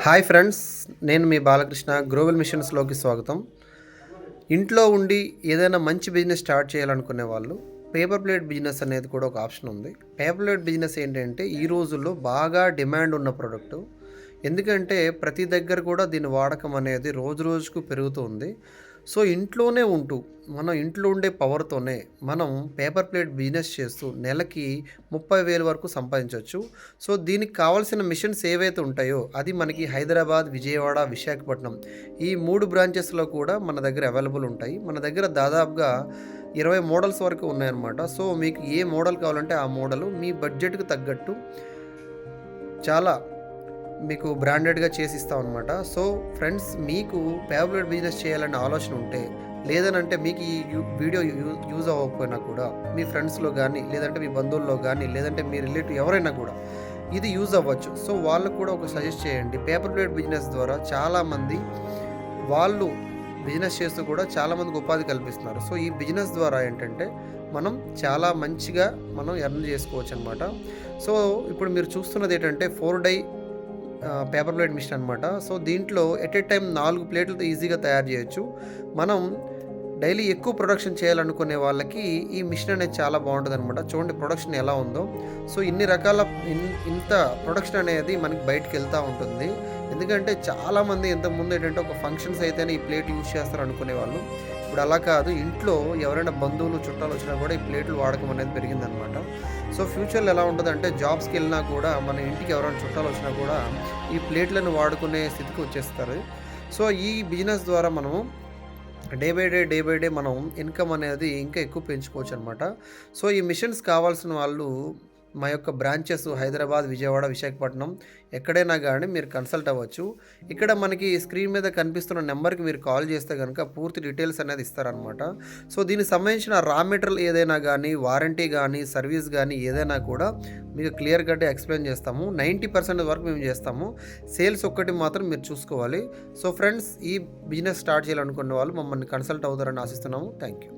Hi friends, నేను మీ Balakrishna. Global మిషన్స్లోకి స్వాగతం. ఇంట్లో ఉండి ఏదైనా మంచి బిజినెస్ స్టార్ట్ చేయాలనుకునే వాళ్ళు పేపర్ ప్లేట్ బిజినెస్ అనేది కూడా ఒక ఆప్షన్ ఉంది. పేపర్ ప్లేట్ బిజినెస్ ఏంటంటే ఈ రోజుల్లో బాగా డిమాండ్ ఉన్న ప్రోడక్ట్. ఎందుకంటే ప్రతి దగ్గర కూడా దీని వాడకం అనేది రోజు రోజుకు పెరుగుతూ ఉంది. సో ఇంట్లోనే ఉంటూ మనం ఇంట్లో ఉండే పవర్తోనే మనం పేపర్ ప్లేట్ బిజినెస్ చేస్తూ నెలకి 30,000 వరకు సంపాదించవచ్చు. సో దీనికి కావాల్సిన మిషన్స్ ఏవైతే ఉంటాయో అది మనకి హైదరాబాద్, విజయవాడ, విశాఖపట్నం ఈ 3 బ్రాంచెస్లో కూడా మన దగ్గర అవైలబుల్ ఉంటాయి. మన దగ్గర దాదాపుగా 20 మోడల్స్ వరకు ఉన్నాయన్నమాట. సో మీకు ఏ మోడల్ కావాలంటే ఆ మోడలు మీ బడ్జెట్కి తగ్గట్టు చాలా మీకు బ్రాండెడ్గా చేసిస్తాం అనమాట. సో ఫ్రెండ్స్, మీకు పేపర్ ప్లేట్ బిజినెస్ చేయాలనే ఆలోచన ఉంటే, లేదనంటే మీకు ఈ వీడియో యూజ్ అవ్వకపోయినా కూడా మీ ఫ్రెండ్స్లో కానీ, లేదంటే మీ బంధువుల్లో కానీ, లేదంటే మీ రిలేటివ్ ఎవరైనా కూడా ఇది యూజ్ అవ్వచ్చు. సో వాళ్ళకు కూడా ఒక సజెస్ట్ చేయండి. పేపర్ ప్లేట్ బిజినెస్ ద్వారా చాలామంది వాళ్ళు బిజినెస్ చేస్తూ కూడా చాలామందికి ఉపాధి కల్పిస్తున్నారు. సో ఈ బిజినెస్ ద్వారా ఏంటంటే మనం చాలా మంచిగా మనం ఎర్న్ చేసుకోవచ్చు అనమాట. సో ఇప్పుడు మీరు చూస్తున్నది ఏంటంటే 4 డై పేపర్ ప్లేట్ మిషన్ అనమాట. సో దీంట్లో ఎట్ ఏ టైం 4 ప్లేట్లతో ఈజీగా తయారు చేయొచ్చు. మనం డైలీ ఎక్కువ ప్రొడక్షన్ చేయాలనుకునే వాళ్ళకి ఈ మిషన్ అనేది చాలా బాగుంటుంది అనమాట. చూడండి ప్రొడక్షన్ ఎలా ఉందో. సో ఇన్ని రకాల ఇంత ప్రొడక్షన్ అనేది మనకి బయటకు వెళ్తూ ఉంటుంది. ఎందుకంటే చాలామంది ఇంతకుముందు ఏంటంటే ఒక ఫంక్షన్స్ అయితేనే ఈ ప్లేట్ యూజ్ చేస్తారు అనుకునేవాళ్ళు. ఇప్పుడు అలా కాదు, ఇంట్లో ఎవరైనా బంధువులు చుట్టాలు వచ్చినా కూడా ఈ ప్లేట్లు వాడకం అనేది పెరిగిందనమాట. సో ఫ్యూచర్లో ఎలా ఉంటుందంటే జాబ్స్కి వెళ్ళినా కూడా మన ఇంటికి ఎవరైనా చుట్టాలు వచ్చినా కూడా ఈ ప్లేట్లను వాడుకునే స్థితికి వచ్చేస్తారు. సో ఈ బిజినెస్ ద్వారా మనము డే బై డే మనం ఇన్కమ్ అనేది ఇంకా ఎక్కువ పెంచుకోవచ్చు అనమాట. సో ఈ మిషన్స్ కావాల్సిన వాళ్ళు మా యొక్క బ్రాంచెస్ హైదరాబాద్, విజయవాడ, విశాఖపట్నం ఎక్కడైనా కానీ మీరు కన్సల్ట్ అవ్వచ్చు. ఇక్కడ మనకి స్క్రీన్ మీద కనిపిస్తున్న నెంబర్కి మీరు కాల్ చేస్తే కనుక పూర్తి డీటెయిల్స్ అనేది ఇస్తారనమాట. సో దీనికి సంబంధించిన రా మెటీరియల్ ఏదైనా కానీ, వారంటీ కానీ, సర్వీస్ కానీ ఏదైనా కూడా మీకు క్లియర్ కట్గా ఎక్స్ప్లెయిన్ చేస్తాము. 90% వరకు మేము చేస్తాము. సేల్స్ ఒక్కటి మాత్రం మీరు చూసుకోవాలి. సో ఫ్రెండ్స్, ఈ బిజినెస్ స్టార్ట్ చేయాలనుకునే వాళ్ళు మమ్మల్ని కన్సల్ట్ అవుతారని ఆశిస్తున్నాము. Thank you.